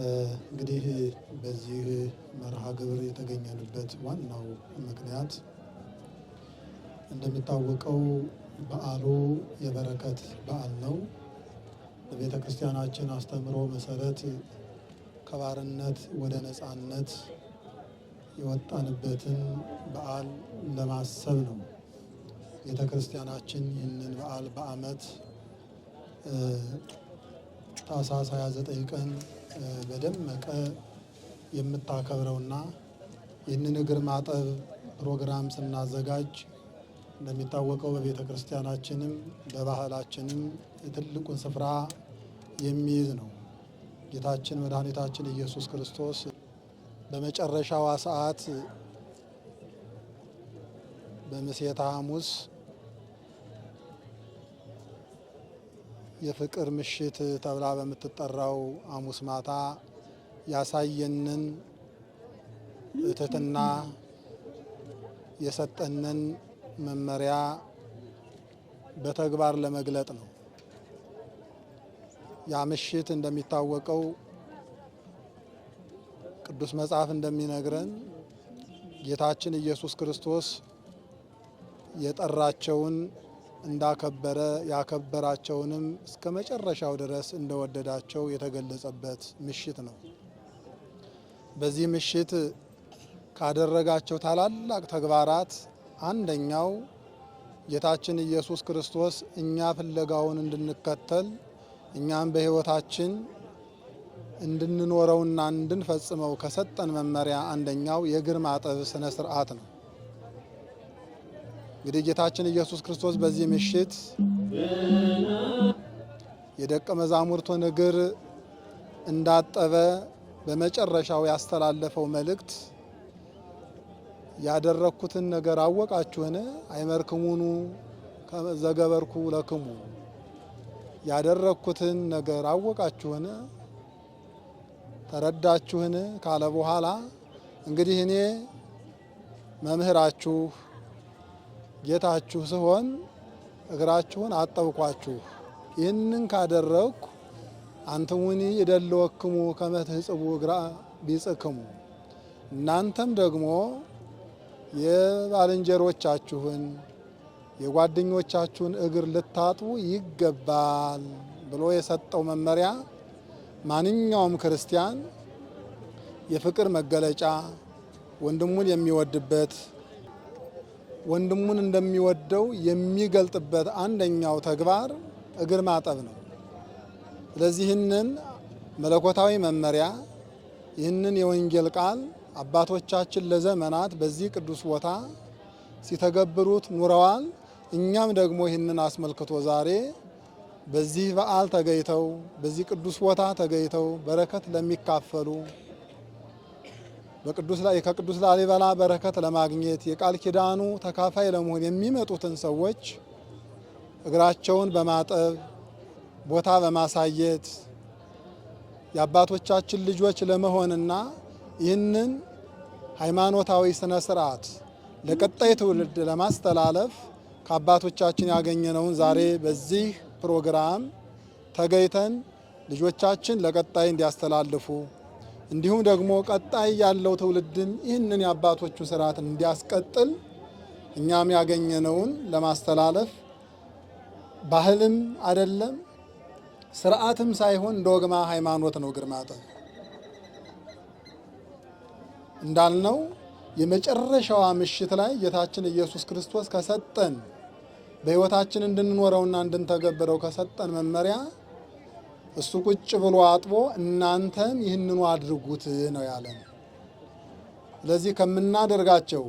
እንግዲህ በዚህ መርሃ ግብር የተገኘንበት ዋናው ምክንያት እንደሚታወቀው በዓሉ የበረከት በዓል ነው። በቤተ ክርስቲያናችን አስተምሮ መሰረት ከባርነት ወደ ነፃነት የወጣንበትን በዓል ለማሰብ ነው። ቤተ ክርስቲያናችን ይህንን በዓል በዓመት ታኅሳስ 29 ቀን በደመቀ የምታከብረውና ይህንን እግር ማጠብ ፕሮግራም ስናዘጋጅ እንደሚታወቀው በቤተ ክርስቲያናችንም በባህላችንም ትልቁን ስፍራ የሚይዝ ነው። ጌታችን መድኃኒታችን ኢየሱስ ክርስቶስ በመጨረሻዋ ሰዓት በምሴተ ሐሙስ የፍቅር ምሽት ተብላ በምትጠራው ሐሙስ ማታ ያሳየንን ትሕትና የሰጠንን መመሪያ በተግባር ለመግለጥ ነው። ያ ምሽት እንደሚታወቀው ቅዱስ መጽሐፍ እንደሚነግረን ጌታችን ኢየሱስ ክርስቶስ የጠራቸውን እንዳከበረ ያከበራቸውንም እስከ መጨረሻው ድረስ እንደወደዳቸው የተገለጸበት ምሽት ነው። በዚህ ምሽት ካደረጋቸው ታላላቅ ተግባራት አንደኛው ጌታችን ኢየሱስ ክርስቶስ እኛ ፍለጋውን እንድንከተል እኛም በሕይወታችን እንድንኖረውና እንድንፈጽመው ከሰጠን መመሪያ አንደኛው የእግር ማጠብ ስነ ስርዓት ነው። እንግዲህ ጌታችን ኢየሱስ ክርስቶስ በዚህ ምሽት የደቀ መዛሙርቱን እግር እንዳጠበ በመጨረሻው ያስተላለፈው መልእክት ያደረኩትን ነገር አወቃችሁን? አይመርክሙኑ ዘገበርኩ ለክሙ። ያደረኩትን ነገር አወቃችሁን? ተረዳችሁን? ካለ በኋላ እንግዲህ እኔ መምህራችሁ ጌታችሁ ስሆን እግራችሁን አጠብኳችሁ። ይህንን ካደረግኩ አንትሙኒ ይደልወክሙ ከመ ትሕጽቡ እግራ ቢጽክሙ፣ እናንተም ደግሞ የባልንጀሮቻችሁን የጓደኞቻችሁን እግር ልታጥቡ ይገባል ብሎ የሰጠው መመሪያ ማንኛውም ክርስቲያን የፍቅር መገለጫ ወንድሙን የሚወድበት ወንድሙን እንደሚወደው የሚገልጥበት አንደኛው ተግባር እግር ማጠብ ነው። ስለዚህ ይህንን መለኮታዊ መመሪያ ይህንን የወንጌል ቃል አባቶቻችን ለዘመናት በዚህ ቅዱስ ቦታ ሲተገብሩት ኑረዋል። እኛም ደግሞ ይህንን አስመልክቶ ዛሬ በዚህ በዓል ተገኝተው በዚህ ቅዱስ ቦታ ተገኝተው በረከት ለሚካፈሉ ከቅዱስ ላሊበላ በረከት ለማግኘት የቃል ኪዳኑ ተካፋይ ለመሆን የሚመጡትን ሰዎች እግራቸውን በማጠብ ቦታ በማሳየት የአባቶቻችን ልጆች ለመሆንና ይህንን ሃይማኖታዊ ስነ ስርዓት ለቀጣይ ትውልድ ለማስተላለፍ ከአባቶቻችን ያገኘነውን ዛሬ በዚህ ፕሮግራም ተገኝተን ልጆቻችን ለቀጣይ እንዲያስተላልፉ እንዲሁም ደግሞ ቀጣይ ያለው ትውልድም ይህንን የአባቶቹን ስርዓት እንዲያስቀጥል እኛም ያገኘነውን ለማስተላለፍ ባህልም አይደለም ስርዓትም ሳይሆን ዶግማ ሃይማኖት ነው እግር ማጠብ። እንዳልነው የመጨረሻዋ ምሽት ላይ ጌታችን ኢየሱስ ክርስቶስ ከሰጠን በሕይወታችን እንድንኖረውና እንድንተገብረው ከሰጠን መመሪያ እሱ ቁጭ ብሎ አጥቦ እናንተም ይህንኑ አድርጉት ነው ያለን። ስለዚህ ከምናደርጋቸው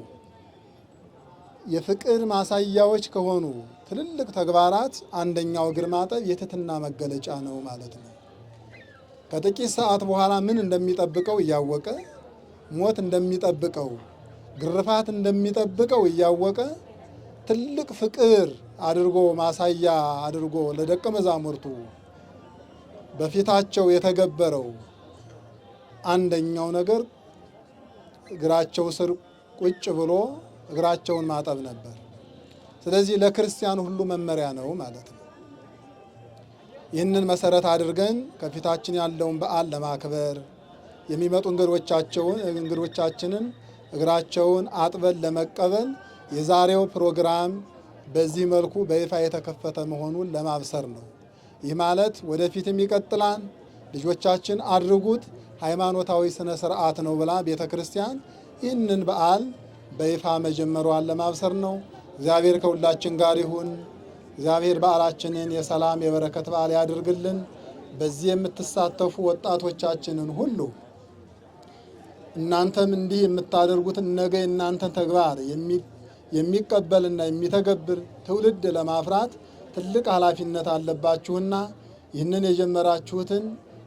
የፍቅር ማሳያዎች ከሆኑ ትልልቅ ተግባራት አንደኛው እግር ማጠብ የትሕትና መገለጫ ነው ማለት ነው። ከጥቂት ሰዓት በኋላ ምን እንደሚጠብቀው እያወቀ ሞት እንደሚጠብቀው ግርፋት እንደሚጠብቀው እያወቀ ትልቅ ፍቅር አድርጎ ማሳያ አድርጎ ለደቀ መዛሙርቱ በፊታቸው የተገበረው አንደኛው ነገር እግራቸው ስር ቁጭ ብሎ እግራቸውን ማጠብ ነበር። ስለዚህ ለክርስቲያን ሁሉ መመሪያ ነው ማለት ነው። ይህንን መሰረት አድርገን ከፊታችን ያለውን በዓል ለማክበር የሚመጡ እንግዶቻችንን እግራቸውን አጥበን ለመቀበል የዛሬው ፕሮግራም በዚህ መልኩ በይፋ የተከፈተ መሆኑን ለማብሰር ነው። ይህ ማለት ወደፊትም ይቀጥላል፣ ልጆቻችን አድርጉት፣ ሃይማኖታዊ ስነ ስርዓት ነው ብላ ቤተ ክርስቲያን ይህንን በዓል በይፋ መጀመሯን ለማብሰር ነው። እግዚአብሔር ከሁላችን ጋር ይሁን። እግዚአብሔር በዓላችንን የሰላም የበረከት በዓል ያድርግልን። በዚህ የምትሳተፉ ወጣቶቻችንን ሁሉ እናንተም እንዲህ የምታደርጉትን ነገ የእናንተን ተግባር የሚቀበልና የሚተገብር ትውልድ ለማፍራት ትልቅ ኃላፊነት አለባችሁና ይህንን የጀመራችሁትን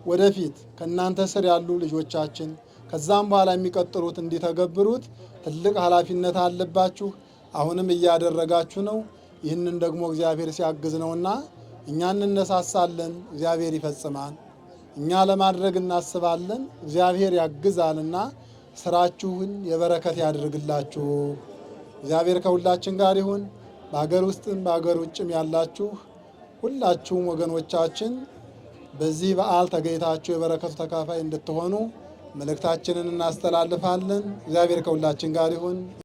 ወደፊት ከእናንተ ስር ያሉ ልጆቻችን ከዛም በኋላ የሚቀጥሉት እንዲተገብሩት ትልቅ ኃላፊነት አለባችሁ። አሁንም እያደረጋችሁ ነው። ይህንን ደግሞ እግዚአብሔር ሲያግዝ ነውና እኛ እንነሳሳለን፣ እግዚአብሔር ይፈጽማል። እኛ ለማድረግ እናስባለን፣ እግዚአብሔር ያግዛልና ስራችሁን የበረከት ያድርግላችሁ። እግዚአብሔር ከሁላችን ጋር ይሁን። በሀገር ውስጥም በሀገር ውጭም ያላችሁ ሁላችሁም ወገኖቻችን በዚህ በዓል ተገኝታችሁ የበረከቱ ተካፋይ እንድትሆኑ መልእክታችንን እናስተላልፋለን። እግዚአብሔር ከሁላችን ጋር ይሁን።